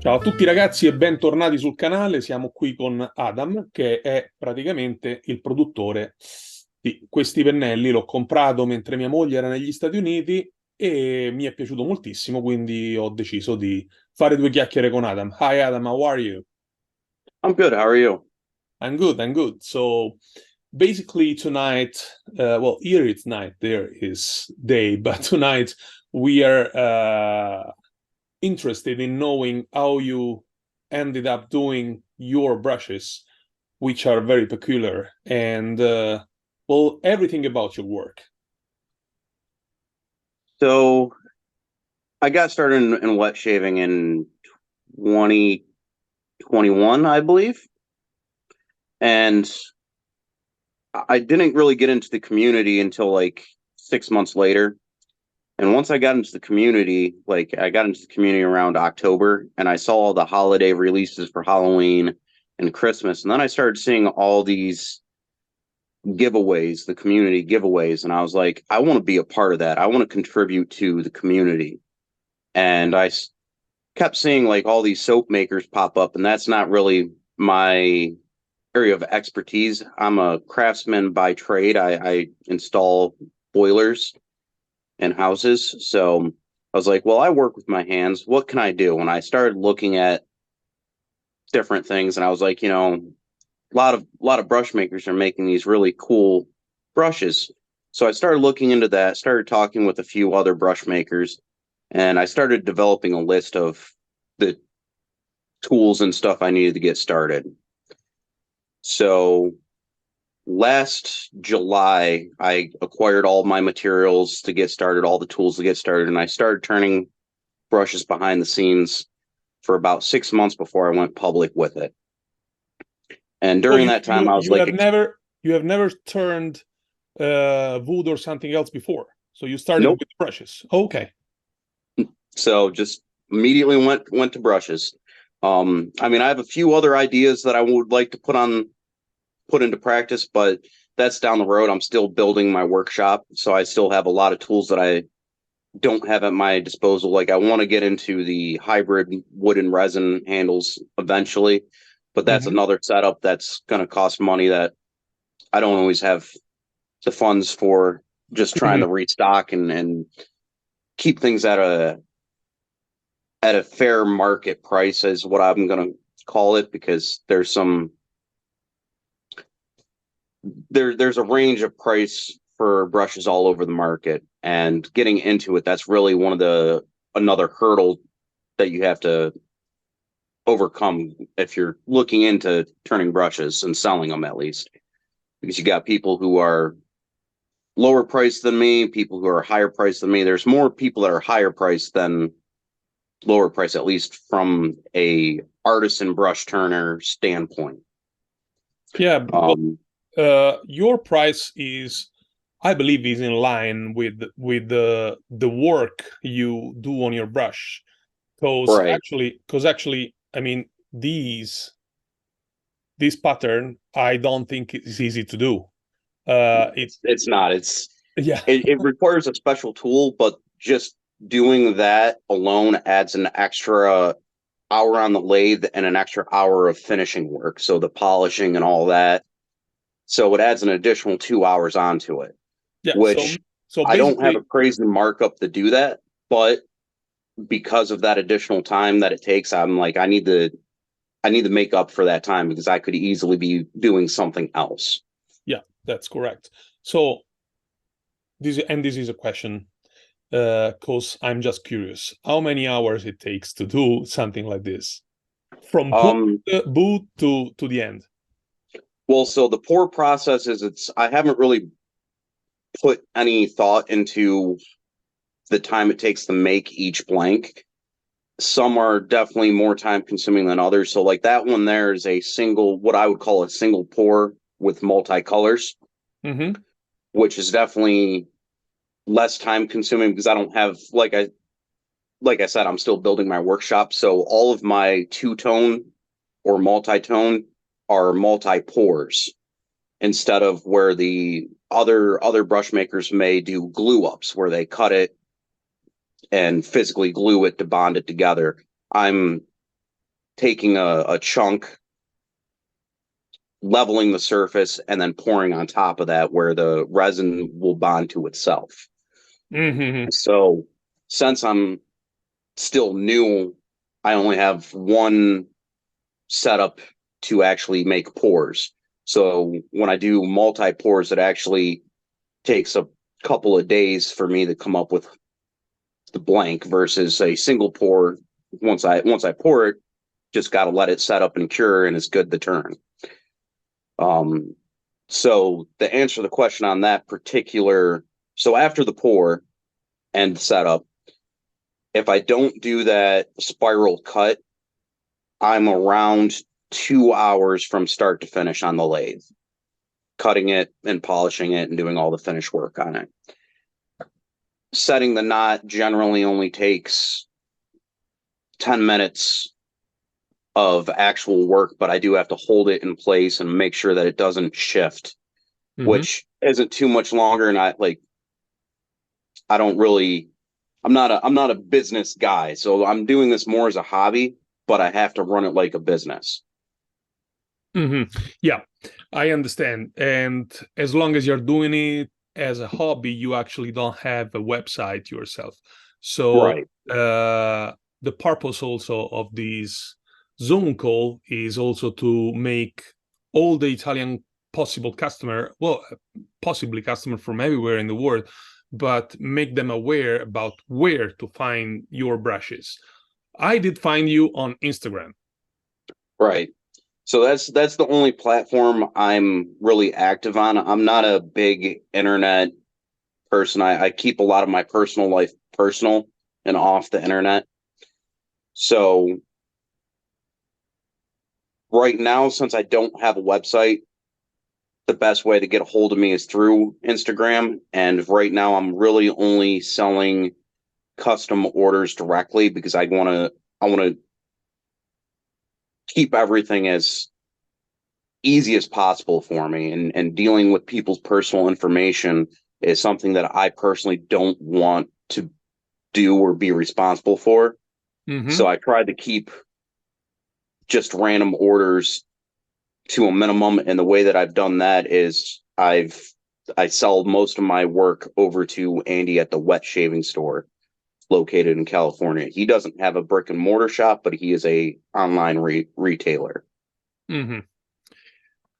Ciao a tutti ragazzi e bentornati sul canale, siamo qui con Adam che è praticamente il produttore di questi pennelli. L'ho comprato mentre mia moglie era negli Stati Uniti e mi è piaciuto moltissimo, quindi ho deciso di fare due chiacchiere con Adam. Hi Adam, how are you? I'm good. How are you? I'm good, I'm good. So basically tonight, well, here it's night, there is day, but tonight we are interested in knowing how you ended up doing your brushes, which are very peculiar, and well, everything about your work. So I got started in wet shaving in 2021, I believe. And I didn't really get into the community until like 6 months later. And once I got into the community, like I got into the community around October and I saw all the holiday releases for Halloween and Christmas. And then I started seeing all these giveaways, the community giveaways. And I was like, I want to be a part of that. I want to contribute to the community. And kept seeing like all these soap makers pop up, and that's not really my area of expertise. I'm a craftsman by trade. I install boilers in houses. So I was like, well, I work with my hands. What can I do? And I started looking at different things, and I was like, a lot of brush makers are making these really cool brushes. So I started looking into that, started talking with a few other brush makers, and I started developing a list of the tools and stuff I needed to get started. So last July, I acquired all my materials to get started, all the tools to get started, and I started turning brushes behind the scenes for about 6 months before I went public with it. And So during that time, I was like, you have never turned wood or something else before. So you started nope. with brushes. Okay. So just immediately went to brushes. I mean, I have a few other ideas that I would like to put into practice, but that's down the road. I'm still building my workshop, so I still have a lot of tools that I don't have at my disposal. Like I want to get into the hybrid wood and resin handles eventually, but that's Mhm. another setup that's going to cost money that I don't always have the funds for. Just trying to restock and keep things at a fair market price is what I'm going to call it, because there's a range of price for brushes all over the market, and getting into it, that's really another hurdle that you have to overcome if you're looking into turning brushes and selling them, at least, because you got people who are lower priced than me, people who are higher priced than me. There's more people that are higher priced than lower price, at least from a artisan brush turner standpoint. Yeah, but Um, your price is, I believe, is in line with the work you do on your brush. right. Because actually, I mean, this pattern, I don't think is easy to do. It It's not. Yeah, It requires a special tool, but just doing that alone adds an extra hour on the lathe and an extra hour of finishing work. So the polishing and all that. So it adds an additional 2 hours onto it, yeah. which So I don't have a basically, crazy markup to do that, but because of that additional time that it takes, I'm like, I need to make up for that time, because I could easily be doing something else. yeah, that's correct. So this is a question, because I'm just curious, how many hours it takes to do something like this, from Um, boot to the end. well, so the pour process is I haven't really put any thought into the time it takes to make each blank. Some are definitely more time consuming than others. So like that one there is a single, what I would call a single pour with multicolors, Mm-hmm. which is definitely less time consuming, because I don't have, like I said, I'm still building my workshop. So all of my two-tone or multi-tone are multi-pours, instead of where the other brush makers may do glue ups, where they cut it and physically glue it to bond it together. I'm taking a chunk, leveling the surface, and then pouring on top of that where the resin will bond to itself. Mm-hmm. So since I'm still new, I only have one setup to actually make pours. So when I do multi-pours, it actually takes a couple of days for me to come up with the blank versus a single pour. Once I pour it, just got to let it set up and cure, and it's good to turn. So to answer the question on that particular, so after the pour and the setup, if I don't do that spiral cut, I'm around 2 hours from start to finish on the lathe, cutting it and polishing it and doing all the finish work on it. Setting the knot generally only takes 10 minutes of actual work, but I do have to hold it in place and make sure that it doesn't shift, which isn't too much longer. And I don't really, I'm not a business guy, so I'm doing this more as a hobby, but I have to run it like a business. Yeah, I understand. And as long as you're doing it as a hobby, you actually don't have a website yourself. So Right. The purpose also of this Zoom call is also to make all the Italian possible customer, well, possibly customer from everywhere in the world, but make them aware about where to find your brushes. I did find you on Instagram. Right. So that's the only platform I'm really active on. I'm not a big internet person. I keep a lot of my personal life personal and off the internet. So right now, since I don't have a website, the best way to get a hold of me is through Instagram. And right now I'm really only selling custom orders directly because I want to keep everything as easy as possible for me. And dealing with people's personal information is something that I personally don't want to do or be responsible for. So I tried to keep just random orders to a minimum. And the way that I've done that is I sell most of my work over to Andy at the wet shaving store located in California. He doesn't have a brick and mortar shop, but he is a online retailer.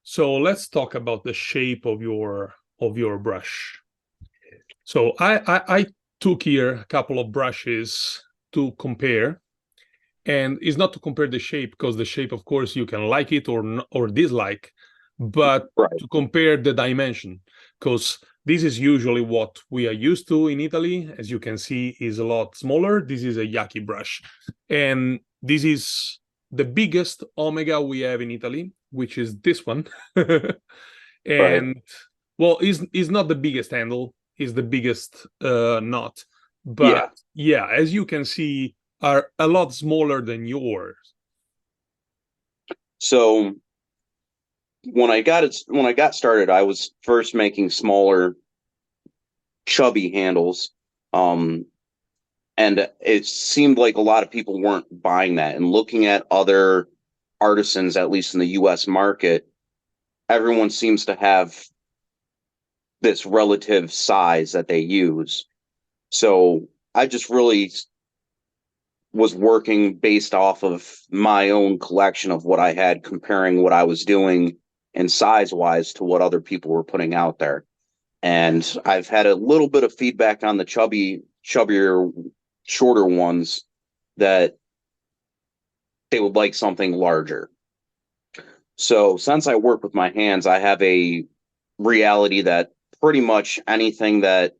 So let's talk about the shape of your brush. So I took here a couple of brushes to compare, and it's not to compare the shape, because the shape, of course, you can like it or dislike, but to compare the dimension, because this is usually what we are used to in Italy. As you can see, is a lot smaller. This is a Yaki brush, and this is the biggest Omega we have in Italy, which is this one. And well, is not the biggest handle, is the biggest knot, but yeah, as you can see, are a lot smaller than yours. So when I got started, I was first making smaller, chubby handles, and it seemed like a lot of people weren't buying that. And looking at other artisans, at least in the U.S. market, everyone seems to have this relative size that they use. So I just really was working based off of my own collection of what I had, comparing what I was doing and size-wise to what other people were putting out there. And I've had a little bit of feedback on the chubbier, shorter ones that they would like something larger. So since I work with my hands, I have a reality that pretty much anything that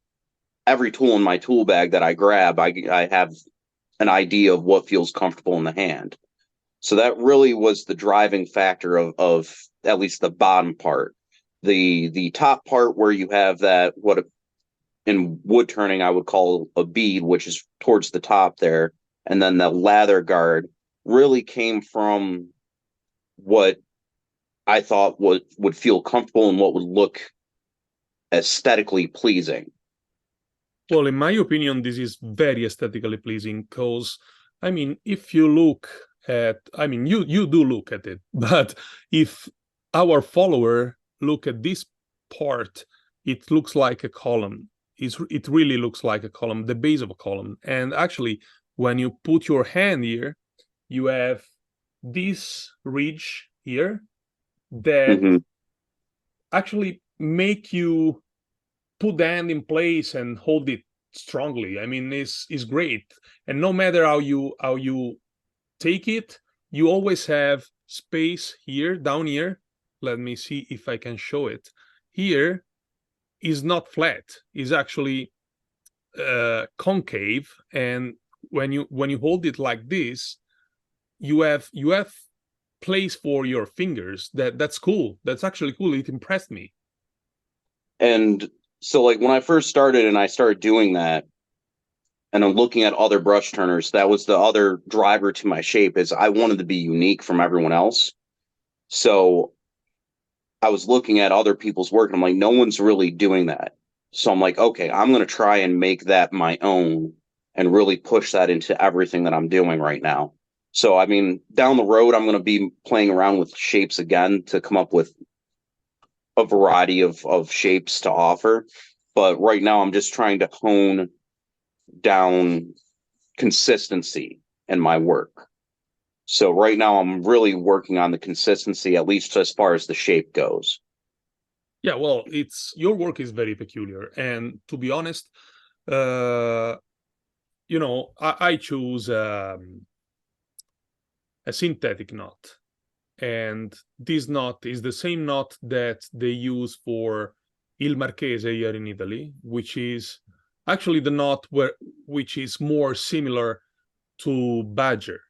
every tool in my tool bag that I grab, I have an idea of what feels comfortable in the hand. So that really was the driving factor of at least the bottom part. The top part where you have that, what in wood turning I would call a bead, which is towards the top there, and then the lather guard really came from what I thought would feel comfortable and what would look aesthetically pleasing. Well, in my opinion, this is very aesthetically pleasing, because, I mean, if you look at, I mean, you do look at it, but if our follower look at this part, it looks like a column. It really looks like a column, the base of a column. And actually, when you put your hand here, you have this ridge here that actually make you put the hand in place and hold it strongly. I mean, it's great. And no matter how you take it, you always have space here, down here. Let me see if I can show it. Here is not flat, is actually concave, and when you hold it like this, you have place for your fingers. That's cool. That's actually cool. It impressed me. And so like when I first started and I started doing that, and I'm looking at other brush turners, that was the other driver to my shape, is I wanted to be unique from everyone else. So I was looking at other people's work and I'm like, no one's really doing that. So I'm like, okay, I'm going to try and make that my own and really push that into everything that I'm doing right now. So, I mean, down the road, I'm going to be playing around with shapes again to come up with a variety of shapes to offer. But right now, I'm just trying to hone down consistency in my work. So right now, I'm really working on the consistency, at least as far as the shape goes. Yeah, well, your work is very peculiar, and to be honest, you know, I choose a synthetic knot, and this knot is the same knot that they use for il Marchese here in Italy, which is actually the knot which is more similar to Badger.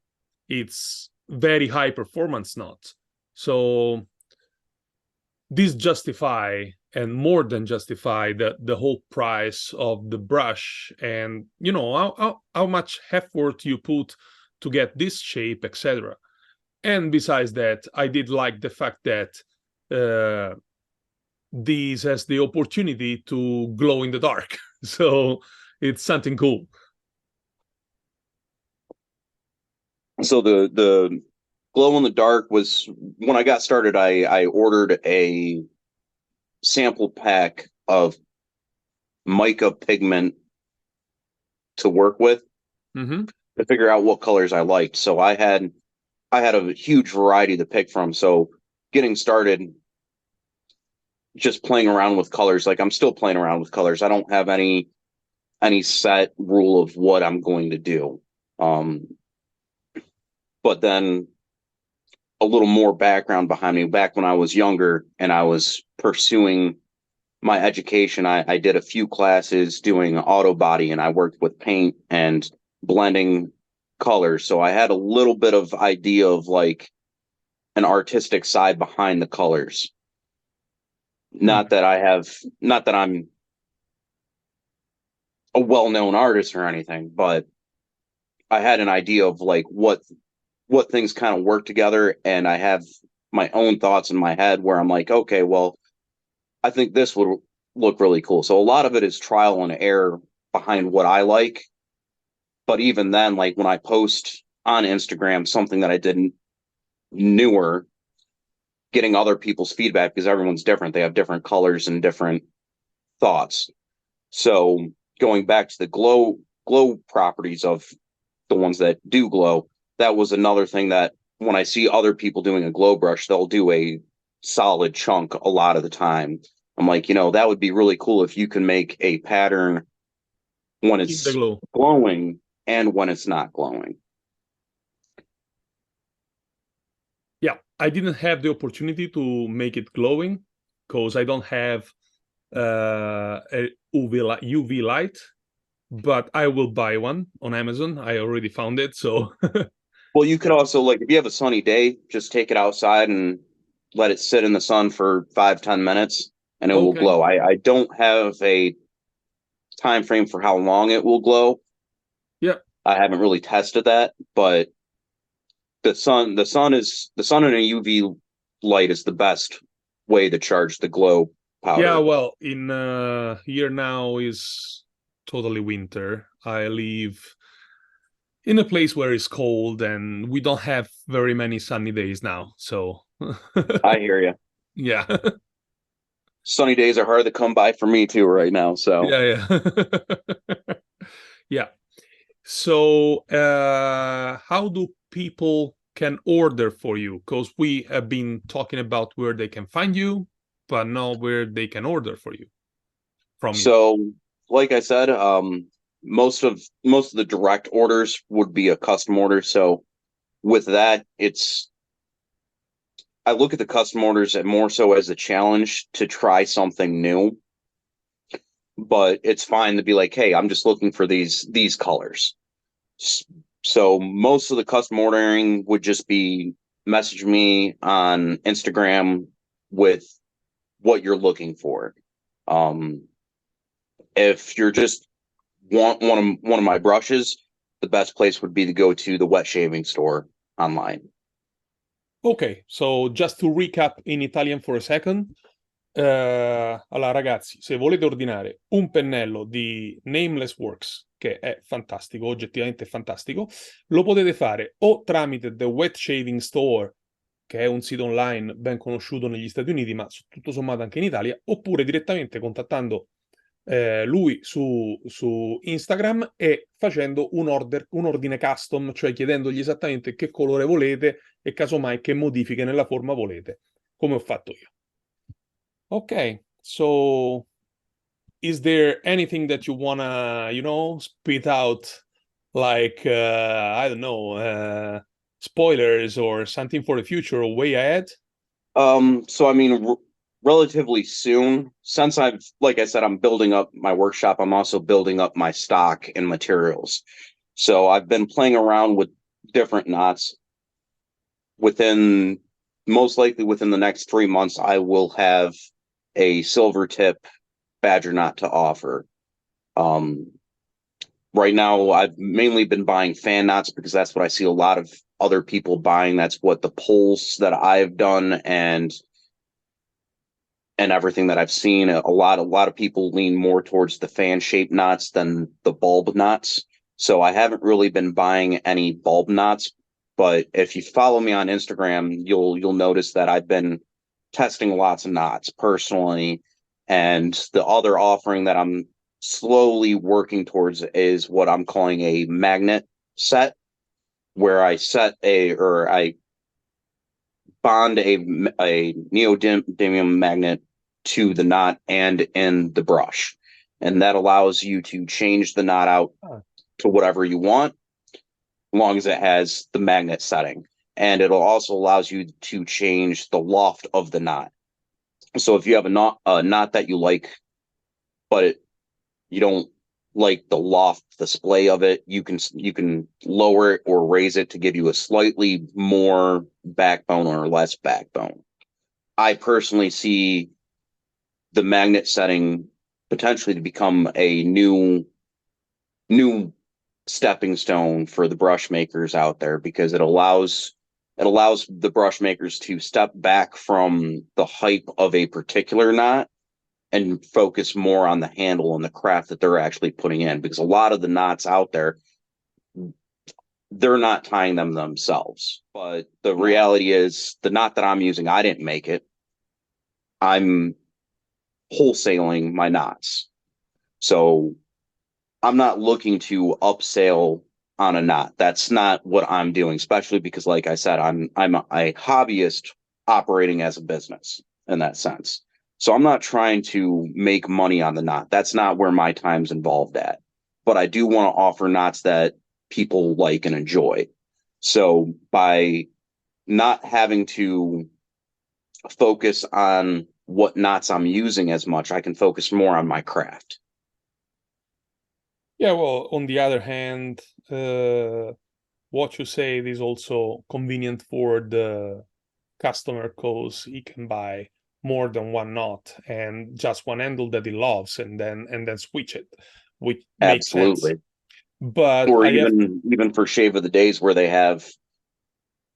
It's very high performance knot. So this justify, and more than justify, the whole price of the brush, and you know how much effort you put to get this shape, etc. And besides that, I did like the fact that this has the opportunity to glow in the dark. So it's something cool. So the glow in the dark was when I got started. I ordered a sample pack of mica pigment to work with to figure out what colors I liked. So I had a huge variety to pick from. So getting started, just playing around with colors. Like I'm still playing around with colors. I don't have any set rule of what I'm going to do. But then a little more background behind me. Back when I was younger and I was pursuing my education, I did a few classes doing auto body, and I worked with paint and blending colors. So I had a little bit of idea of like an artistic side behind the colors. Not that I'm a well-known artist or anything, but I had an idea of like what things kind of work together, and I have my own thoughts in my head where I'm like, okay, well, I think this would look really cool. So a lot of it is trial and error behind what I like. But even then, like when I post on Instagram something that I did newer, getting other people's feedback, because everyone's different. They have different colors and different thoughts. So going back to the glow properties of the ones that do glow, that was another thing that when I see other people doing a glow brush, they'll do a solid chunk a lot of the time. I'm like, you know, that would be really cool if you can make a pattern when it's glowing and when it's not glowing. Yeah, I didn't have the opportunity to make it glowing because I don't have a UV light, but I will buy one on Amazon. I already found it, so. Well, you could also, like, if you have a sunny day, just take it outside and let it sit in the sun for 5-10 minutes and it will glow. I don't have a time frame for how long it will glow. Yeah. I haven't really tested that, but the sun in a UV light is the best way to charge the glow powder. Yeah, well, in here now is totally winter. I live in a place where it's cold and we don't have very many sunny days now. So I hear you. yeah. Sunny days are hard to come by for me too right now. So Yeah, yeah. Yeah. So how do people can order for you? Because we have been talking about where they can find you, but not where they can order for you from you. so like I said, most of the direct orders would be a custom order. So with that, I look at the custom orders more so as a challenge to try something new. But it's fine to be like, hey, I'm just looking for these colors. So most of the custom ordering would just be message me on Instagram with what you're looking for. Um, if you're just want one of my brushes, the best place would be to go to the wet shaving store online. Ok, so just to recap in Italian for a second. Allora, ragazzi, se volete ordinare un pennello di Nameless Works, che è fantastico, oggettivamente fantastico, lo potete fare o tramite The Wet Shaving Store, che è un sito online ben conosciuto negli Stati Uniti, ma tutto sommato anche in Italia, oppure direttamente contattando lui su Instagram e facendo un ordine custom, cioè chiedendogli esattamente che colore volete e casomai che modifiche nella forma volete, come ho fatto io. Okay, so is there anything that you wanna, spit out like, I don't know, spoilers or something for the future or way ahead? So I mean, relatively soon, since like I said, I'm building up my workshop, I'm also building up my stock and materials. So I've been playing around with different knots. Most likely within the next 3 months, I will have a silver tip badger knot to offer. Right now, I've mainly been buying fan knots because that's what I see a lot of other people buying. That's what the polls that I've done and everything that I've seen. A lot of people lean more towards the fan shaped knots than the bulb knots. So I haven't really been buying any bulb knots. But if you follow me on Instagram, you'll notice that I've been testing lots of knots personally. And the other offering that I'm slowly working towards is what I'm calling a magnet set, where I bond a neodymium magnet to the knot and in the brush. And that allows you to change the knot out to whatever you want, as long as it has the magnet setting. And it'll also allows you to change the loft of the knot. So if you have a knot that you like, but you don't like the loft display of it, you can lower it or raise it to give you a slightly more backbone or less backbone. I personally see the magnet setting potentially to become a new stepping stone for the brush makers out there, because it allows the brush makers to step back from the hype of a particular knot and focus more on the handle and the craft that they're actually putting in, because a lot of the knots out there, they're not tying them themselves. But the reality is, the knot that I'm using, I didn't make it. I'm wholesaling my knots. So I'm not looking to upsell on a knot. That's not what I'm doing, especially because, like I said, I'm a hobbyist operating as a business in that sense. So I'm not trying to make money on the knot. That's not where my time's involved at. But I do want to offer knots that people like and enjoy. So by not having to focus on what knots I'm using as much, I can focus more on my craft. Yeah, well, on the other hand, what you said is also convenient for the customer, because he can buy more than one knot and just one handle that he loves, and then switch it, which makes sense. Absolutely. But Or I have even for shave of the days where they have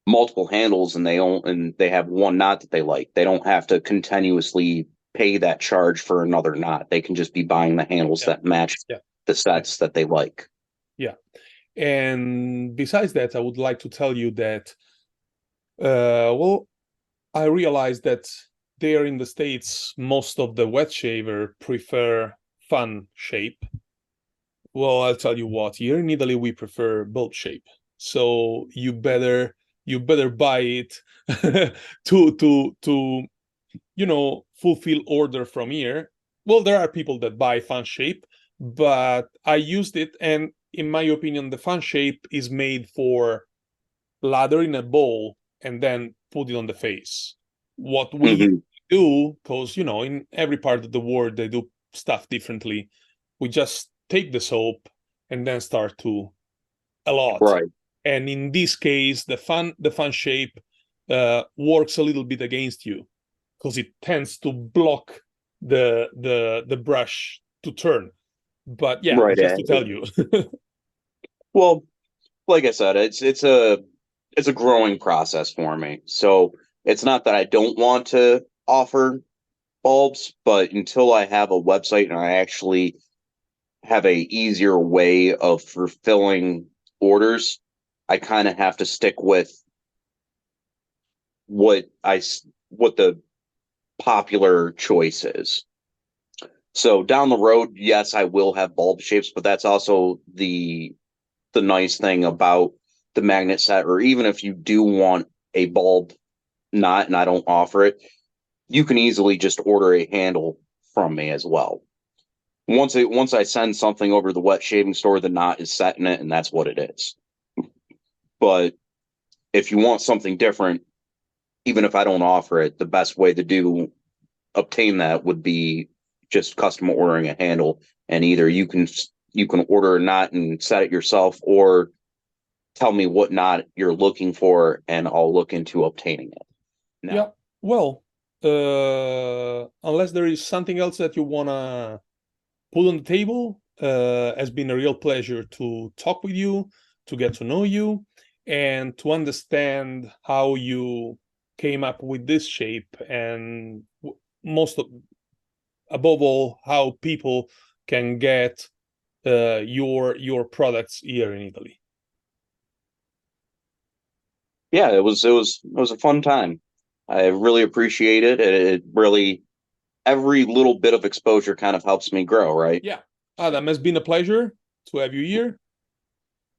multiple handles and they have one knot that they like. They don't have to continuously pay that charge for another knot. They can just be buying the handles that match the sets that they like. Yeah. And besides that, I would like to tell you that, well, I realized that there in the States, most of the wet shaver prefer fan shape. Well, I'll tell you what, here in Italy, we prefer bulb shape. So you better buy it to fulfill order from here. Well, there are people that buy fan shape, but I used it, and in my opinion, the fan shape is made for lather in a bowl and then put it on the face. What we Hmm. do, because in every part of the world they do stuff differently, we just take the soap and then start to a lot. Right. And in this case, the fan shape works a little bit against you because it tends to block the brush to turn. But yeah, Right. just to tell you. Well, like I said, it's a growing process for me. So it's not that I don't want to offer bulbs, but until I have a website and I actually have a easier way of fulfilling orders, I kind of have to stick with what what the popular choice is. So down the road, yes, I will have bulb shapes, but that's also the nice thing about the magnet set, or even if you do want a bulb knot and I don't offer it, you can easily just order a handle from me as well. Once I send something over to the wet shaving store, the knot is set in it, and that's what it is. But if you want something different, even if I don't offer it, the best way to obtain that would be just custom ordering a handle, and either you can order a knot and set it yourself, or tell me what knot you're looking for, and I'll look into obtaining it. Now, Yeah. Well, unless there is something else that you wanna put on the table, has been a real pleasure to talk with you, to get to know you, and to understand how you came up with this shape, and most of, above all, how people can get your products here in Italy. yeah, it was a fun time. I really appreciate it. It really, every little bit of exposure kind of helps me grow, right? Yeah, Adam, it's been a pleasure to have you here,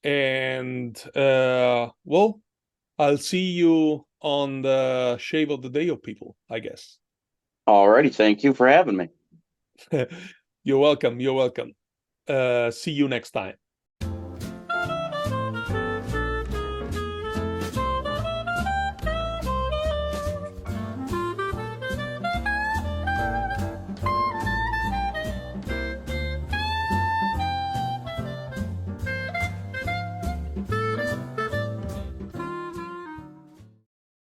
and well, I'll see you on the shave of the day of people, I guess. Alrighty, thank you for having me. You're welcome. You're welcome. See you next time.